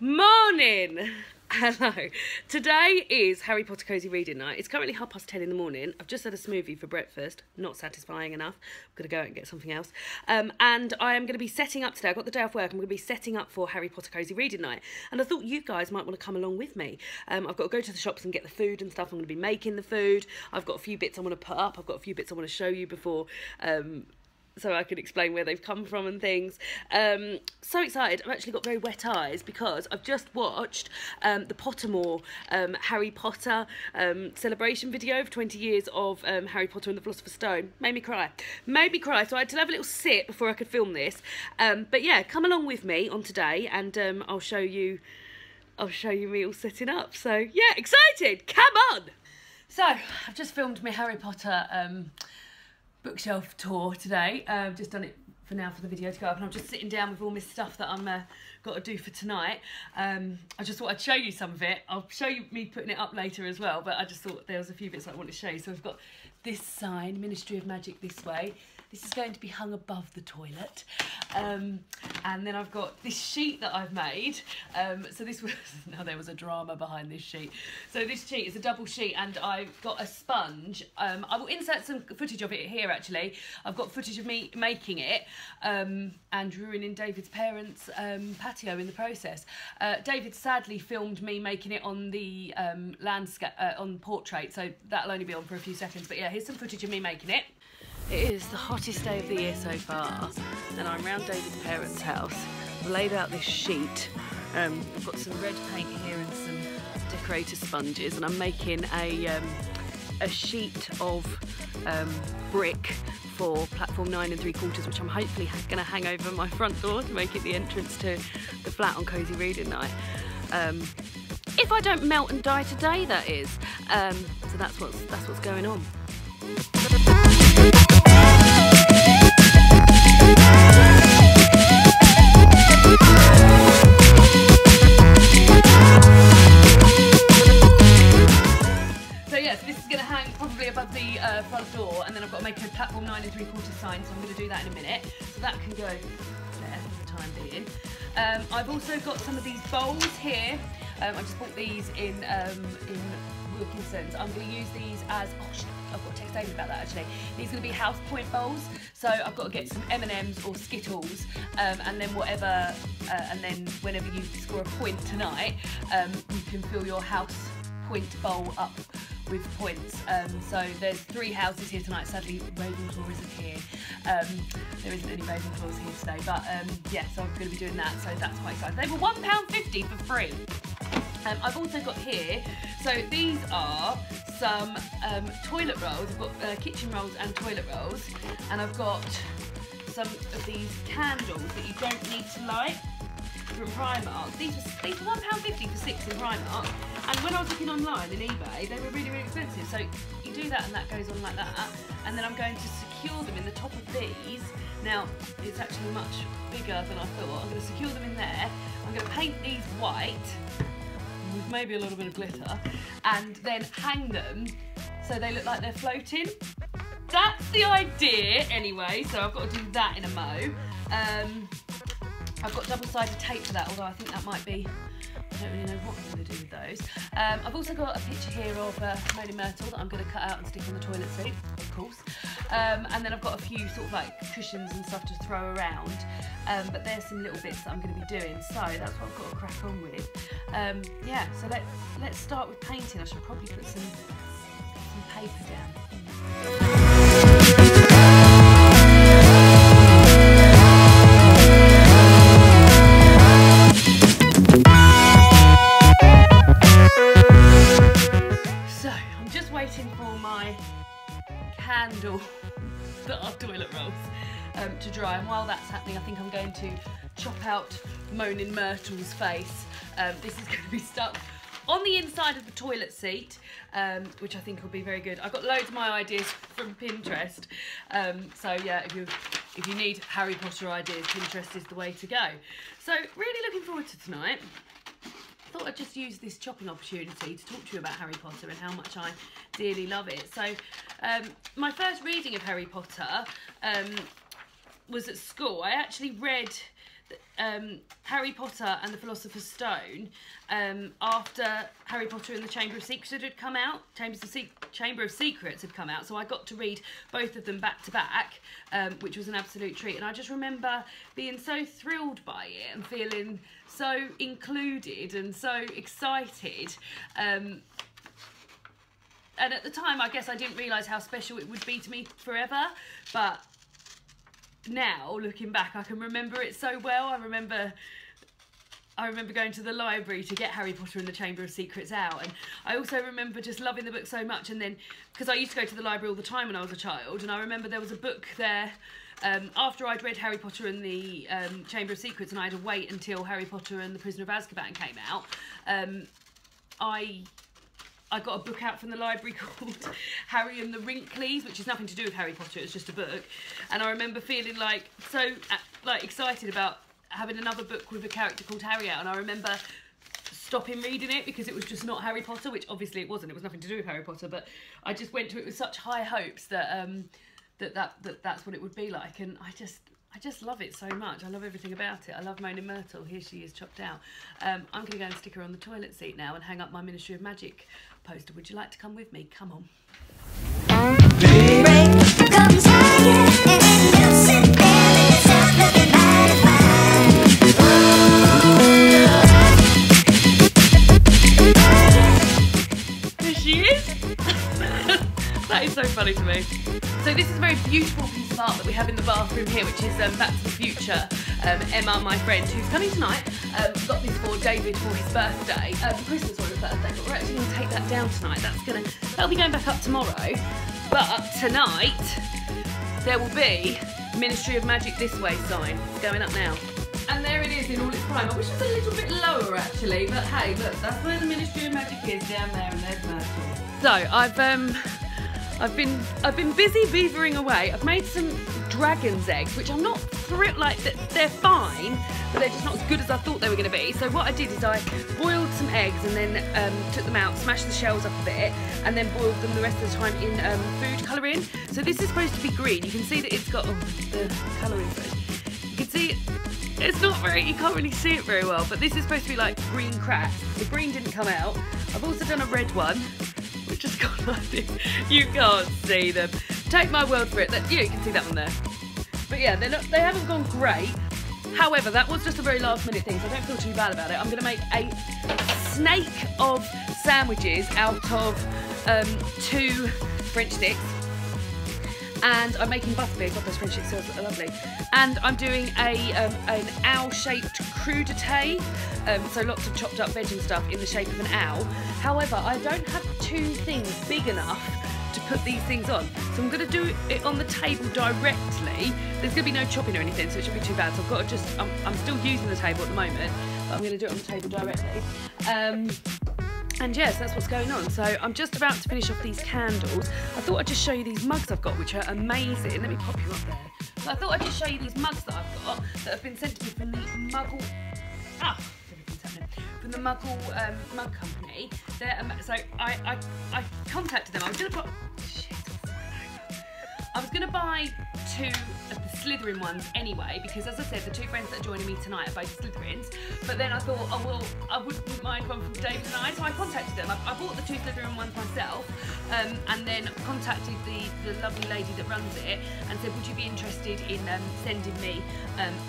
Morning! Hello. Today is Harry Potter Cosy Reading Night. It's currently 10:30 in the morning. I've just had a smoothie for breakfast. Not satisfying enough. I'm going to go out and get something else. And I am going to be setting up today. I've got the day off work. I'm going to be setting up for Harry Potter Cosy Reading Night. And I thought you guys might want to come along with me. I've got to go to the shops and get the food and stuff. I'm going to be making the food. I've got a few bits I want to put up. I've got a few bits I want to show you before... so I can explain where they've come from and things. So excited. I've actually got very wet eyes because I've just watched the Pottermore Harry Potter celebration video for 20 years of Harry Potter and the Philosopher's Stone. Made me cry. Made me cry. So I had to have a little sit before I could film this. But yeah, come along with me on today and I'll show you me all setting up. So yeah, excited. Come on. So I've just filmed my Harry Potter bookshelf tour today. I've just done it for now for the video to go up, and I'm just sitting down with all my stuff that I'm got to do for tonight. I just thought I'd show you some of it. I'll show you me putting it up later as well, but I just thought there was a few bits I wanted to show you. So we've got this sign, Ministry of Magic this way. This is going to be hung above the toilet. And then I've got this sheet that I've made. So this was, now there was a drama behind this sheet. So this sheet is a double sheet and I've got a sponge. I will insert some footage of it here actually. I've got footage of me making it and ruining David's parents' patio in the process. David sadly filmed me making it on the landscape, on portrait, so that'll only be on for a few seconds. But yeah, here's some footage of me making it. It is the hottest day of the year so far, and I'm around David's parents' house. I've laid out this sheet. I've got some red paint here and some decorator sponges, and I'm making a sheet of brick for platform 9 3/4, which I'm hopefully going to hang over my front door to make it the entrance to the flat on Cosy Reading Night. If I don't melt and die today, that is. So that's what's going on. So yeah, so this is going to hang probably above the front door, and then I've got to make a platform 9 3/4 sign, so I'm going to do that in a minute. So that can go there for the time being. I've also got some of these bowls here. I just bought these in Wilkinson's. I'm going to use these as, oh shit, I've got to text David about that actually. These are going to be house point bowls, so I've got to get some M&Ms or Skittles, and then whatever, and then whenever you score a point tonight, you can fill your house point bowl up with points. So there's 3 houses here tonight. Sadly, Ravenclaw isn't here. There isn't any Ravenclaws here today, but yeah, so I'm going to be doing that, so that's quite exciting. They were £1.50 for free. I've also got here, so these are some toilet rolls. I've got kitchen rolls and toilet rolls, and I've got some of these candles that you don't need to light from Primark. These were £1.50 for 6 in Primark, and when I was looking online in eBay, they were really, really expensive. So you do that and that goes on like that, and then I'm going to secure them in the top of these. Now, it's actually much bigger than I thought. I'm going to secure them in there. I'm going to paint these white, with maybe a little bit of glitter, and then hang them so they look like they're floating. That's the idea anyway, so I've got to do that in a mo. I've got double-sided tape for that, although I think that might be, I don't really know what I'm going to do with those. I've also got a picture here of Moaning Myrtle that I'm going to cut out and stick on the toilet seat, of course. And then I've got a few sort of like cushions and stuff to throw around. But there's some little bits that I'm going to be doing, so that's what I've got to crack on with. Yeah, so let's start with painting. I should probably put some paper down. Candle that are toilet rolls to dry, and while that's happening I think I'm going to chop out Moaning Myrtle's face. This is going to be stuck on the inside of the toilet seat, which I think will be very good. I've got loads of my ideas from Pinterest, so yeah, if you need Harry Potter ideas, Pinterest is the way to go. So really looking forward to tonight. I thought I'd just use this chopping opportunity to talk to you about Harry Potter and how much I dearly love it. So my first reading of Harry Potter was at school. I actually read Harry Potter and the Philosopher's Stone after Harry Potter and the Chamber of Secrets had come out. Chamber of Secrets had come out, so I got to read both of them back to back, which was an absolute treat. And I just remember being so thrilled by it and feeling so included and so excited. And at the time, I guess I didn't realise how special it would be to me forever, but now, looking back, I can remember it so well. I remember going to the library to get Harry Potter and the Chamber of Secrets out, and I also remember just loving the book so much. And then, because I used to go to the library all the time when I was a child, and I remember there was a book there after I'd read Harry Potter and the Chamber of Secrets, and I had to wait until Harry Potter and the Prisoner of Azkaban came out. I got a book out from the library called Harry and the Wrinklies, which is nothing to do with Harry Potter, it's just a book. And I remember feeling like so excited about having another book with a character called Harry out, and I remember stopping reading it because it was just not Harry Potter, which obviously it wasn't. It was nothing to do with Harry Potter, but I just went to it with such high hopes that that's what it would be like, and I just love it so much. I love everything about it. I love Moaning Myrtle. Here she is, chopped out. I'm going to go and stick her on the toilet seat now and hang up my Ministry of Magic poster. Would you like to come with me? Come on. There she is. That is so funny to me. So this is a very beautiful piece of art that we have in the bathroom here, which is Back to the Future. Emma, my friend, who's coming tonight, got this for David for his birthday, for Christmas or his birthday, but we're actually going to take that down tonight. That'll be going back up tomorrow, but tonight there will be Ministry of Magic This Way sign going up now. And there it is in all its prime. I wish it was a little bit lower actually, but hey, look, that's where the Ministry of Magic is, down there, and there's Myrtle. So I've been busy beavering away. I've made some dragon's eggs, which I'm not thrilled, like they're fine, but they're just not as good as I thought they were going to be. So what I did is I boiled some eggs and then took them out, smashed the shells up a bit, and then boiled them the rest of the time in food colouring. So this is supposed to be green. You can see that it's got the colouring. You can see it's not very, you can't really see it very well, but this is supposed to be like green cracks. The green didn't come out. I've also done a red one, which has gone like this. You can't see them. Take my word for it. Yeah, you can see that one there. But yeah, they haven't gone great. However, that was just a very last minute thing, so I don't feel too bad about it. I'm going to make a snake of sandwiches out of 2 French sticks. And I'm making butterbeer. God, those French sticks are lovely. And I'm doing an owl-shaped crudité. So lots of chopped up veg and stuff in the shape of an owl. However, I don't have 2 things big enough to put these things on. So I'm going to do it on the table directly. There's going to be no chopping or anything, so it shouldn't be too bad. So I've got to just, I'm still using the table at the moment, but I'm going to do it on the table directly. And yes, that's what's going on. So I'm just about to finish off these candles. I thought I'd just show you these mugs I've got, which are amazing. Let me pop you up there. So I thought I'd just show you these mugs that I've got that have been sent to me from the Muggle... from the Muggle mug company. So I contacted them. I was going to buy 2 of the Slytherin ones anyway, because as I said, the 2 friends that are joining me tonight are both Slytherins. But then I thought, oh well, I wouldn't mind one from David and I, so I contacted them. I bought the 2 Slytherin ones myself, and then contacted the lovely lady that runs it and said, would you be interested in sending me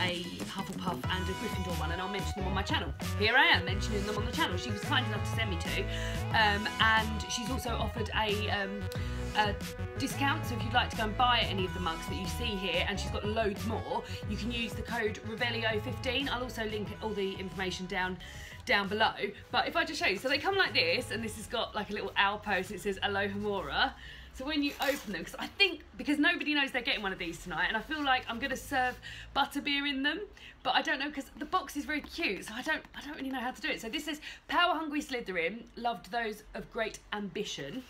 a Hufflepuff and a Gryffindor one, and I'll mention them on my channel. Here I am mentioning them on the channel. She was kind enough to send me 2, and she's also offered a discount, so if you'd like to go and buy any of the mugs that you see here, and she's got loads more, you can use the code REVELIO15. I'll also link all the information down below. But if I just show you, so they come like this, and this has got like a little owl post. It says Alohomora. So when you open them, because nobody knows they're getting one of these tonight, and I feel like I'm going to serve butterbeer in them, but I don't know, because the box is very cute, so I don't really know how to do it. So this is Power Hungry Slytherin, loved those of great ambition.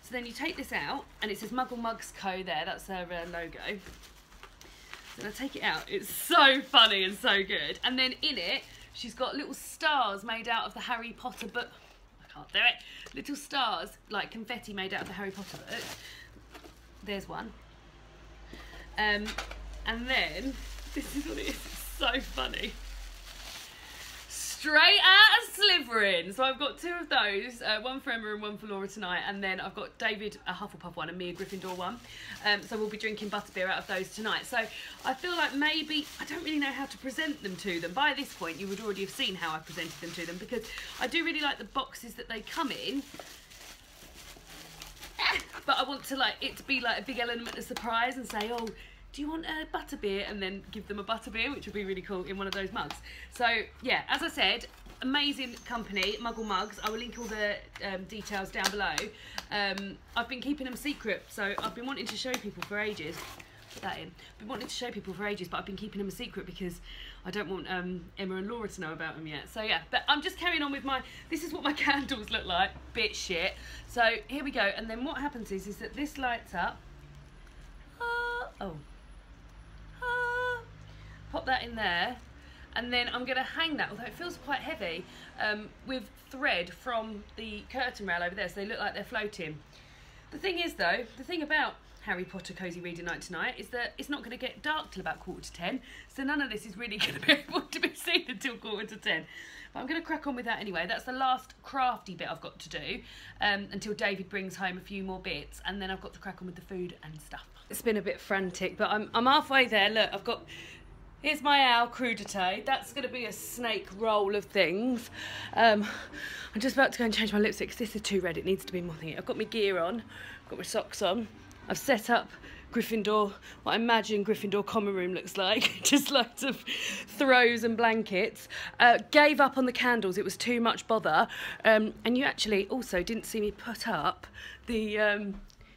So then you take this out, and it says MuggleMugs Co. there, that's their logo. So I take it out, it's so funny and so good. And then in it, she's got little stars made out of the Harry Potter book. I can't do it. Little stars, like confetti made out of the Harry Potter book. There's one. And then, this is what it is. It's So funny. Straight out of Slytherin. So I've got 2 of those, one for Emma and one for Laura tonight, and then I've got David a Hufflepuff one and me a Gryffindor one. So we'll be drinking butterbeer out of those tonight. So I feel like maybe, I don't really know how to present them to them. By this point you would already have seen how I presented them to them, because I do really like the boxes that they come in. But I want to it to be like a big element of surprise and say, oh, do you want a butterbeer? And then give them a butterbeer, which would be really cool in one of those mugs. So yeah, as I said, amazing company, MuggleMugs. I will link all the details down below. I've been keeping them secret, so I've been wanting to show people for ages. Put that in. I've been wanting to show people for ages, but I've been keeping them a secret because I don't want Emma and Laura to know about them yet. So yeah, but I'm just carrying on with this is what my candles look like. Bit shit. So here we go, and then what happens is that this lights up. Pop that in there, and then I'm going to hang that, although it feels quite heavy, with thread from the curtain rail over there, so they look like they're floating. The thing is though, the thing about Harry Potter Cosy Reading Night tonight is that it's not going to get dark till about 9:45, so none of this is really going to be able to be seen until 9:45. But I'm going to crack on with that anyway. That's the last crafty bit I've got to do until David brings home a few more bits, and then I've got to crack on with the food and stuff. It's been a bit frantic, but I'm halfway there. Look, I've got... Here's my owl crudité. That's going to be a snake roll of things. I'm just about to go and change my lipstick because this is too red. It needs to be more thingy. I've got my gear on. I've got my socks on. I've set up Gryffindor, what I imagine Gryffindor common room looks like. Just loads of throws and blankets. Gave up on the candles. It was too much bother. And you actually also didn't see me put up the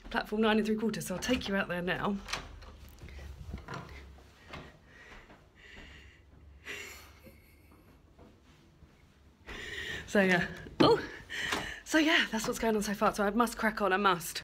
platform 9 3/4. So I'll take you out there now. So yeah, that's what's going on so far. So I must crack on, I must.